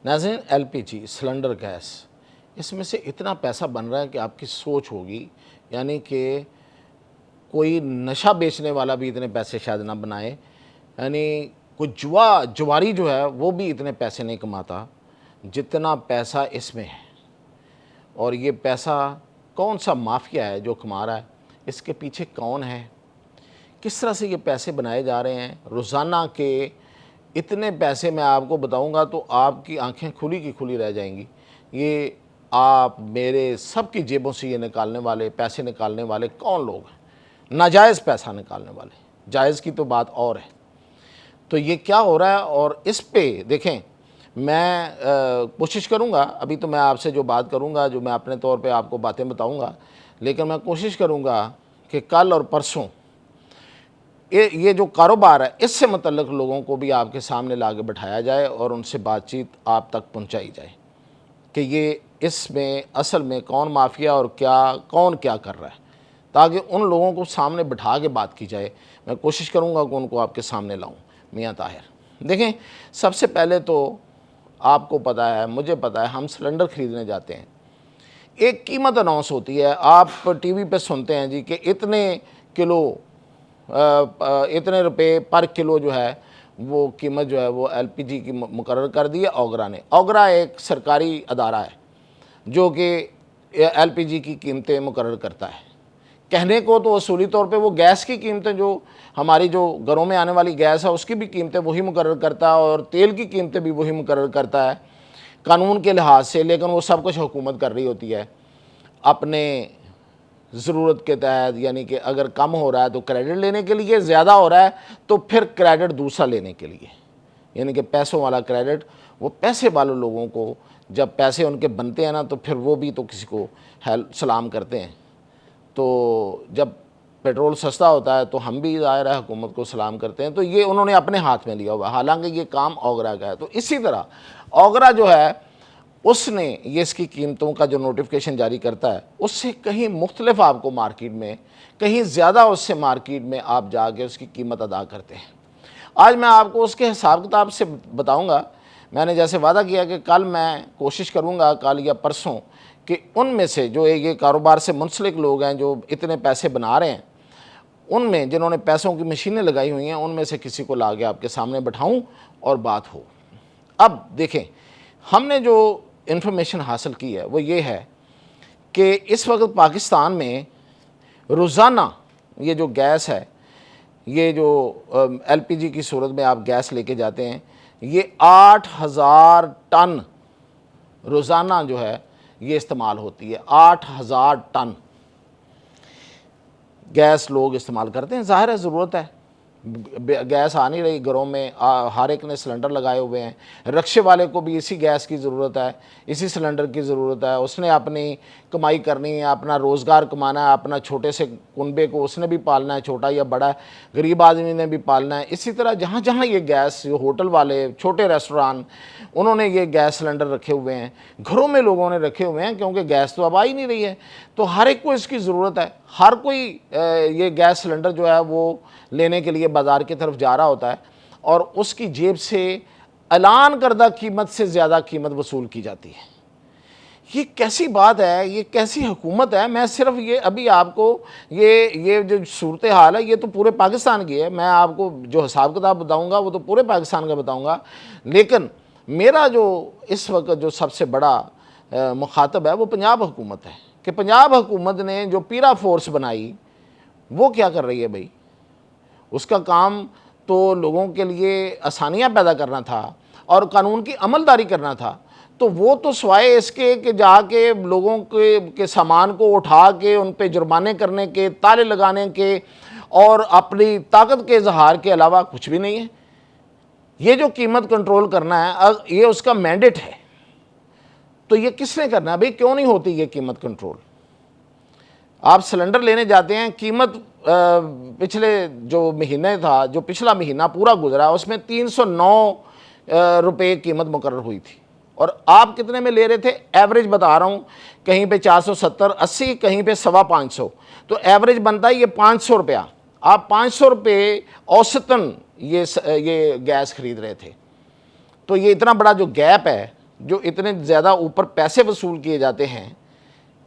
ناظرین L P G cylinder gas اس میں سے اتنا پیسہ بن رہا ہے کہ آپ کی سوچ ہوگی، یعنی کہ کوئی نشہ بیچنے والا بھی اتنے پیسے شاید نہ بنائے، یعنی کوئی جواری جو ہے وہ بھی اتنے پیسے نہیں کماتا جتنا پیسہ اس میں ہے۔ اور یہ پیسہ کون سا مافیا ہے جو کما رہا ہے، اس کے پیچھے کون ہے، کس طرح سے یہ پیسے بنائے جا رہے ہیں روزانہ کے اتنے پیسے میں آپ کو بتاؤں گا تو آپ کی آنکھیں کھلی کی کھلی رہ جائیں گی۔ یہ آپ میرے سب کی جیبوں سے یہ نکالنے والے، پیسے نکالنے والے کون لوگ ہیں؟ ناجائز پیسہ نکالنے والے، جائز کی تو بات اور ہے۔ تو یہ کیا ہو رہا ہے، اور اس پہ دیکھیں میں کوشش کروں گا، ابھی تو میں آپ سے جو بات کروں گا، جو میں اپنے طور پہ آپ کو باتیں بتاؤں گا، لیکن میں کوشش کروں گا کہ کل اور پرسوں یہ جو کاروبار ہے اس سے متعلق لوگوں کو بھی آپ کے سامنے لا کے بٹھایا جائے اور ان سے بات چیت آپ تک پہنچائی جائے کہ یہ اس میں اصل میں کون مافیا اور کون کیا کر رہا ہے، تاکہ ان لوگوں کو سامنے بٹھا کے بات کی جائے۔ میں کوشش کروں گا کہ ان کو آپ کے سامنے لاؤں۔ میاں طاہر دیکھیں، سب سے پہلے تو آپ کو پتہ ہے، مجھے پتہ ہے، ہم سلنڈر خریدنے جاتے ہیں، ایک قیمت اناؤنس ہوتی ہے، آپ ٹی وی پہ سنتے ہیں جی کہ اتنے کلو اتنے روپے پر کلو جو ہے وہ قیمت جو ہے وہ ایل پی جی کی مقرر کر دی ہے اوگرا نے۔ اوگرا ایک سرکاری ادارہ ہے جو کہ ایل پی جی کی قیمتیں مقرر کرتا ہے۔ کہنے کو تو اصولی طور پہ وہ گیس کی قیمتیں، جو ہماری جو گھروں میں آنے والی گیس ہے اس کی بھی قیمتیں وہی مقرر کرتا ہے، اور تیل کی قیمتیں بھی وہی مقرر کرتا ہے قانون کے لحاظ سے، لیکن وہ سب کچھ حکومت کر رہی ہوتی ہے اپنے ضرورت کے تحت، یعنی کہ اگر کم ہو رہا ہے تو کریڈٹ لینے کے لیے، زیادہ ہو رہا ہے تو پھر کریڈٹ دوسرا لینے کے لیے، یعنی کہ پیسوں والا کریڈٹ۔ وہ پیسے والے لوگوں کو جب پیسے ان کے بنتے ہیں نا تو پھر وہ بھی تو کسی کو سلام کرتے ہیں۔ تو جب پیٹرول سستا ہوتا ہے تو ہم بھی ظاہر ہے حکومت کو سلام کرتے ہیں۔ تو یہ انہوں نے اپنے ہاتھ میں لیا ہوا ہے، حالانکہ یہ کام اوگرا کا ہے۔ تو اسی طرح اوگرا جو ہے اس نے یہ اس کی قیمتوں کا جو نوٹیفیکیشن جاری کرتا ہے اس سے کہیں مختلف آپ کو مارکیٹ میں، کہیں زیادہ اس سے مارکیٹ میں آپ جا کے اس کی قیمت ادا کرتے ہیں۔ آج میں آپ کو اس کے حساب کتاب سے بتاؤں گا۔ میں نے جیسے وعدہ کیا کہ کل میں کوشش کروں گا، کل یا پرسوں، کہ ان میں سے جو یہ کاروبار سے منسلک لوگ ہیں جو اتنے پیسے بنا رہے ہیں، ان میں جنہوں نے پیسوں کی مشینیں لگائی ہوئی ہیں، ان میں سے کسی کو لا کے آپ کے سامنے بٹھاؤں اور بات ہو۔ اب دیکھیں، ہم نے جو انفارمیشن حاصل کی ہے وہ یہ ہے کہ اس وقت پاکستان میں روزانہ یہ جو گیس ہے، یہ جو ایل پی جی کی صورت میں آپ گیس لے کے جاتے ہیں، یہ 8,000 ٹن روزانہ جو ہے یہ استعمال ہوتی ہے۔ 8,000 ٹن گیس لوگ استعمال کرتے ہیں۔ ظاہر ہے ضرورت ہے، گیس آ نہیں رہی گھروں میں، ہر ایک نے سلنڈر لگائے ہوئے ہیں۔ رکشے والے کو بھی اسی گیس کی ضرورت ہے، اسی سلنڈر کی ضرورت ہے۔ اس نے اپنی کمائی کرنی ہے، اپنا روزگار کمانا ہے، اپنا چھوٹے سے کنبے کو اس نے بھی پالنا ہے، چھوٹا یا بڑا، غریب آدمی نے بھی پالنا ہے۔ اسی طرح جہاں جہاں یہ گیس، ہوٹل والے، چھوٹے ریسٹوران، انہوں نے یہ گیس سلنڈر رکھے ہوئے ہیں، گھروں میں لوگوں نے رکھے ہوئے ہیں، کیونکہ گیس تو اب آ ہی نہیں رہی ہے۔ تو ہر ایک کو اس کی ضرورت ہے، ہر کوئی یہ گیس سلنڈر جو ہے وہ لینے کے لیے بازار کی طرف جا رہا ہوتا ہے، اور اس کی جیب سے اعلان کردہ قیمت سے زیادہ قیمت وصول کی جاتی ہے۔ یہ کیسی بات ہے، یہ کیسی حکومت ہے؟ میں صرف یہ ابھی آپ کو یہ جو صورتحال ہے یہ تو پورے پاکستان کی ہے۔ میں آپ کو جو حساب کتاب بتاؤں گا وہ تو پورے پاکستان کا بتاؤں گا، لیکن میرا جو اس وقت جو سب سے بڑا مخاطب ہے وہ پنجاب حکومت ہے، کہ پنجاب حکومت نے جو پیرا فورس بنائی وہ کیا کر رہی ہے بھائی؟ اس کا کام تو لوگوں کے لیے آسانیاں پیدا کرنا تھا اور قانون کی عملداری کرنا تھا، تو وہ تو سوائے اس کے کہ جا کے لوگوں کے سامان کو اٹھا کے ان پہ جرمانے کرنے کے، تالے لگانے کے اور اپنی طاقت کے اظہار کے علاوہ کچھ بھی نہیں ہے۔ یہ جو قیمت کنٹرول کرنا ہے یہ اس کا مینڈیٹ ہے، تو یہ کس نے کرنا ہے بھائی؟ کیوں نہیں ہوتی یہ قیمت کنٹرول؟ آپ سلنڈر لینے جاتے ہیں، قیمت پچھلے جو مہینے تھا، جو پچھلا مہینہ پورا گزرا، اس میں 309 روپے قیمت مقرر ہوئی تھی، اور آپ کتنے میں لے رہے تھے؟ ایوریج بتا رہا ہوں، کہیں پہ 470 80، کہیں پہ 550، تو ایوریج بنتا ہے یہ 500 روپیہ۔ آپ 500 روپے اوسطاً یہ گیس خرید رہے تھے۔ تو یہ اتنا بڑا جو گیپ ہے جو اتنے زیادہ اوپر پیسے وصول کیے جاتے ہیں،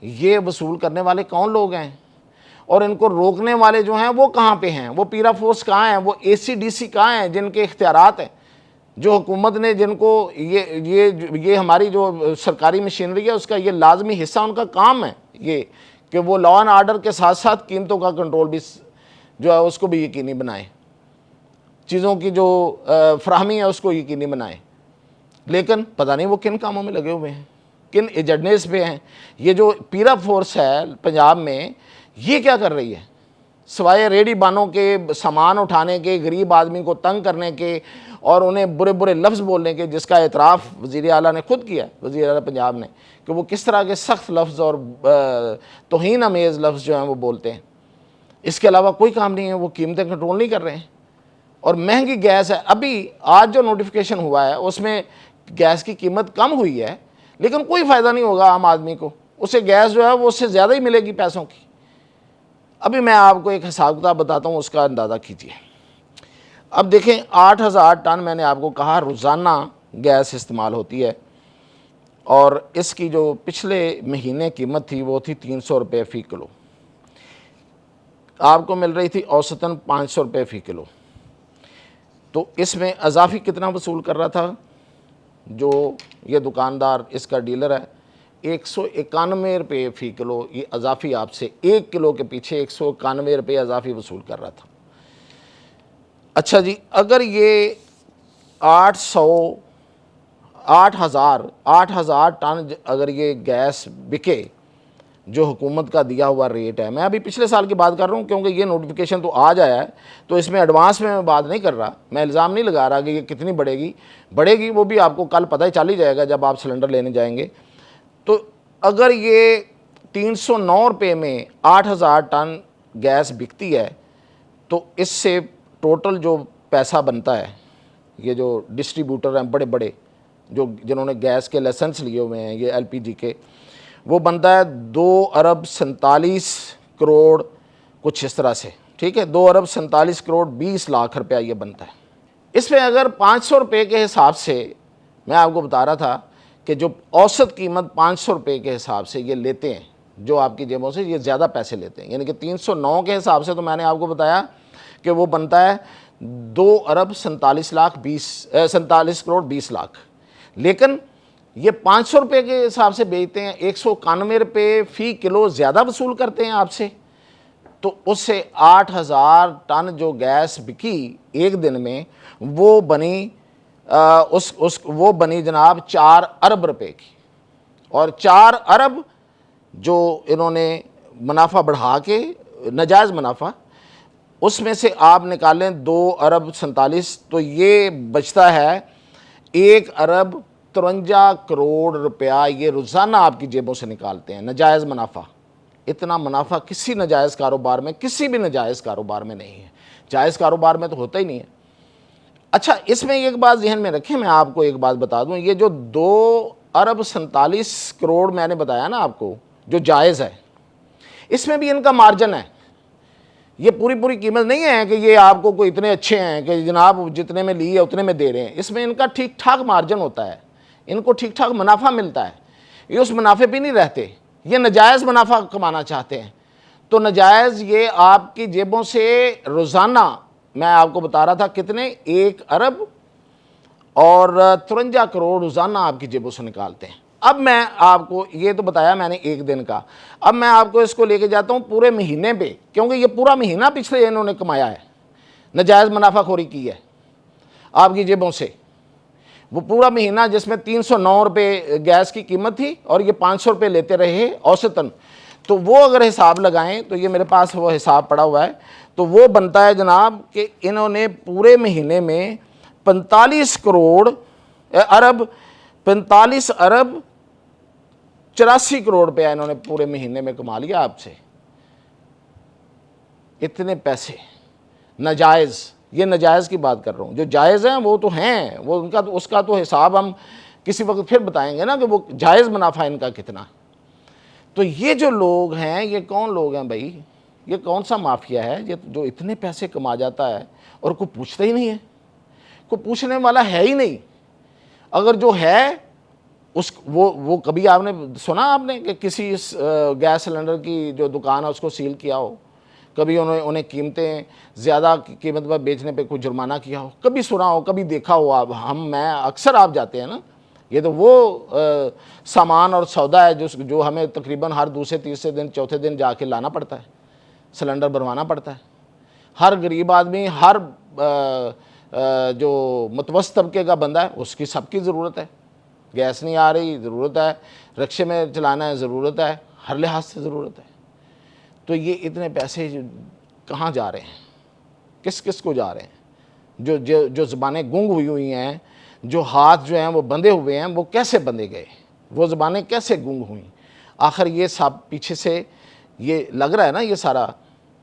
یہ وصول کرنے والے کون لوگ ہیں؟ اور ان کو روکنے والے جو ہیں وہ کہاں پہ ہیں؟ وہ پیرا فورس کہاں ہیں؟ وہ اے سی ڈی سی کہاں ہیں جن کے اختیارات ہیں؟ جو حکومت نے جن کو یہ ہماری جو سرکاری مشینری ہے اس کا یہ لازمی حصہ ان کا کام ہے یہ کہ وہ لا اینڈ آرڈر کے ساتھ ساتھ قیمتوں کا کنٹرول بھی جو ہے اس کو بھی یقینی بنائیں، چیزوں کی جو فراہمی ہے اس کو یقینی بنائیں۔ لیکن پتہ نہیں وہ کن کاموں میں لگے ہوئے ہیں، کن ایجنڈیز پہ ہیں۔ یہ جو پیرا فورس ہے پنجاب میں، یہ کیا کر رہی ہے؟ سوائے ریڑھی بانوں کے سامان اٹھانے کے، غریب آدمی کو تنگ کرنے کے اور انہیں برے برے لفظ بولنے کے، جس کا اعتراف وزیر اعلیٰ نے خود کیا، وزیر اعلیٰ پنجاب نے، کہ وہ کس طرح کے سخت لفظ اور توہین امیز لفظ جو ہیں وہ بولتے ہیں۔ اس کے علاوہ کوئی کام نہیں ہے، وہ قیمتیں کنٹرول نہیں کر رہے ہیں۔ اور مہنگی گیس ہے، ابھی آج جو نوٹیفیکیشن ہوا ہے اس میں گیس کی قیمت کم ہوئی ہے، لیکن کوئی فائدہ نہیں ہوگا عام آدمی کو، اسے گیس جو ہے وہ اس سے زیادہ ہی ملے گی پیسوں کی۔ ابھی میں آپ کو ایک حساب کتاب بتاتا ہوں، اس کا اندازہ کیجیے۔ اب دیکھیں 8,000 ٹن میں نے آپ کو کہا روزانہ گیس استعمال ہوتی ہے، اور اس کی جو پچھلے مہینے قیمت تھی وہ تھی 300 روپے فی کلو، آپ کو مل رہی تھی اوسطاً 500 روپے فی کلو۔ تو اس میں اضافی کتنا وصول کر رہا تھا جو یہ دکاندار، اس کا ڈیلر ہے؟ 191 روپے فی کلو، یہ اضافی آپ سے 1 کلو کے پیچھے 191 روپے اضافی وصول کر رہا تھا۔ اچھا جی، اگر یہ 8,000 ٹن اگر یہ گیس بکے جو حکومت کا دیا ہوا ریٹ ہے، میں ابھی پچھلے سال کی بات کر رہا ہوں کیونکہ یہ نوٹیفیکیشن تو آج آیا ہے، تو اس میں ایڈوانس میں بات نہیں کر رہا، میں الزام نہیں لگا رہا کہ یہ کتنی بڑھے گی، وہ بھی آپ کو کل پتہ ہی چل ہی جائے گا جب آپ سلنڈر لینے جائیں گے۔ تو اگر یہ 309 روپے میں 8,000 ٹن گیس بکتی ہے تو اس سے ٹوٹل جو پیسہ بنتا ہے، یہ جو ڈسٹریبیوٹر ہیں بڑے بڑے جنہوں نے گیس کے لائسنس لیے ہوئے ہیں یہ ایل پی جی کے، وہ بنتا ہے 2,47 کروڑ کچھ اس طرح سے، ٹھیک ہے، 2,47 کروڑ 20 لاکھ روپیہ یہ بنتا ہے۔ اس میں اگر 500 روپے کے حساب سے، میں آپ کو بتا رہا تھا کہ جو اوسط قیمت 500 روپے کے حساب سے یہ لیتے ہیں جو آپ کی جیبوں سے، یہ زیادہ پیسے لیتے ہیں، یعنی کہ 309 کے حساب سے تو میں نے آپ کو بتایا کہ وہ بنتا ہے 2,47 کروڑ 20 لاکھ، لیکن یہ 500 روپے کے حساب سے بیچتے ہیں، 191 روپے فی کلو زیادہ وصول کرتے ہیں آپ سے، تو اس سے 8,000 ٹن جو گیس بکی ایک دن میں وہ بنی وہ بنی جناب 4 ارب روپے کی، اور 4 ارب جو انہوں نے منافع بڑھا کے، ناجائز منافع، اس میں سے آپ نکالیں 2,47 تو یہ بچتا ہے 1,53 کروڑ روپیہ یہ روزانہ آپ کی جیبوں سے نکالتے ہیں، ناجائز منافع۔ اتنا منافع کسی ناجائز کاروبار میں، کسی بھی ناجائز کاروبار میں نہیں ہے، جائز کاروبار میں تو ہوتا ہی نہیں ہے۔ اچھا، اس میں ایک بات ذہن میں رکھیں، میں آپ کو ایک بات بتا دوں، یہ جو 2,47 کروڑ میں نے بتایا نا آپ کو جو جائز ہے، اس میں بھی ان کا مارجن ہے، یہ پوری قیمت نہیں ہے کہ یہ آپ کو کوئی اتنے اچھے ہیں کہ جناب جتنے میں لی ہے اتنے میں دے رہے ہیں، اس میں ان کا ٹھیک ٹھاک مارجن ہوتا ہے، ان کو ٹھیک ٹھاک منافع ملتا ہے، یہ اس منافع پہ نہیں رہتے، یہ ناجائز منافع کمانا چاہتے ہیں۔ تو ناجائز یہ آپ کی جیبوں سے روزانہ، میں آپ کو بتا رہا تھا کتنے، 1 ارب اور 53 کروڑ روزانہ آپ کی جیبوں سے نکالتے ہیں۔ اب میں آپ کو یہ تو بتایا میں نے ایک دن کا، اب میں آپ کو اس کو لے کے جاتا ہوں پورے مہینے پہ، کیونکہ یہ پورا مہینہ پچھلے انہوں نے کمایا ہے، ناجائز منافع خوری کی ہے آپ کی جیبوں سے، وہ پورا مہینہ جس میں 309 روپے گیس کی قیمت تھی اور یہ 500 روپے لیتے رہے اوسطاً، تو وہ اگر حساب لگائیں تو یہ میرے پاس وہ حساب پڑا ہوا ہے، تو وہ بنتا ہے جناب کہ انہوں نے پورے مہینے میں 45 ارب 84 کروڑ روپیہ انہوں نے پورے مہینے میں کما لیا آپ سے۔ اتنے پیسے ناجائز، یہ ناجائز کی بات کر رہا ہوں، جو جائز ہیں وہ تو ہیں، وہ ان کا اس کا تو حساب ہم کسی وقت پھر بتائیں گے نا کہ وہ جائز منافع ان کا کتنا۔ تو یہ جو لوگ ہیں یہ کون لوگ ہیں بھائی؟ یہ کون سا مافیا ہے یہ جو اتنے پیسے کما جاتا ہے اور کوئی پوچھتا ہی نہیں ہے، کوئی پوچھنے والا ہے ہی نہیں، اگر جو ہے وہ کبھی آپ نے سنا آپ نے کہ کسی اس گیس سلنڈر کی جو دکان ہے اس کو سیل کیا ہو؟ کبھی انہیں قیمتیں زیادہ قیمت پر بیچنے پہ کوئی جرمانہ کیا ہو؟ کبھی سنا ہو، کبھی دیکھا ہو آپ؟ میں اکثر آپ جاتے ہیں نا، یہ تو وہ سامان اور سودا ہے جو ہمیں تقریباً ہر دوسرے تیسرے دن چوتھے دن جا کے لانا پڑتا ہے، سلنڈر بھروانا پڑتا ہے۔ ہر غریب آدمی، ہر جو متوسط طبقے کا بندہ ہے، اس کی سب کی ضرورت ہے۔ گیس نہیں آ رہی، ضرورت ہے، رکشے میں چلانا ہے، ضرورت ہے، ہر لحاظ سے ضرورت ہے۔ تو یہ اتنے پیسے کہاں جا رہے ہیں؟ کس کس کو جا رہے ہیں؟ جو زبانیں گنگ ہوئی ہیں، جو ہاتھ جو ہیں وہ بندھے ہوئے ہیں، وہ کیسے بندھے گئے؟ وہ زبانیں کیسے گنگ ہوئیں؟ آخر یہ سب پیچھے سے یہ لگ رہا ہے نا، یہ سارا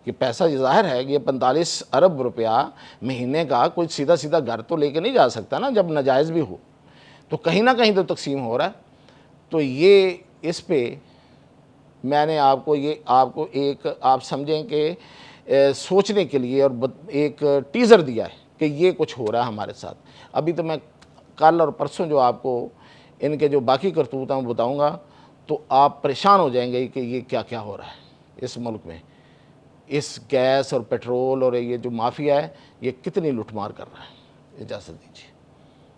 کہ پیسہ ظاہر ہے کہ یہ 45 ارب روپیہ مہینے کا کوئی سیدھا سیدھا گھر تو لے کے نہیں جا سکتا نا، جب ناجائز بھی ہو تو کہیں نہ کہیں تو تقسیم ہو رہا ہے۔ تو یہ اس پہ میں نے آپ کو ایک آپ سمجھیں کہ سوچنے کے لیے اور ایک ٹیزر دیا ہے کہ یہ کچھ ہو رہا ہے ہمارے ساتھ۔ ابھی تو میں کل اور پرسوں جو آپ کو ان کے جو باقی کرتوت ہیں وہ بتاؤں گا، تو آپ پریشان ہو جائیں گے کہ یہ کیا کیا ہو رہا ہے اس ملک میں۔ اس گیس اور پیٹرول اور یہ جو مافیا ہے، یہ کتنی لوٹ مار کر رہا ہے۔ اجازت دیجیے۔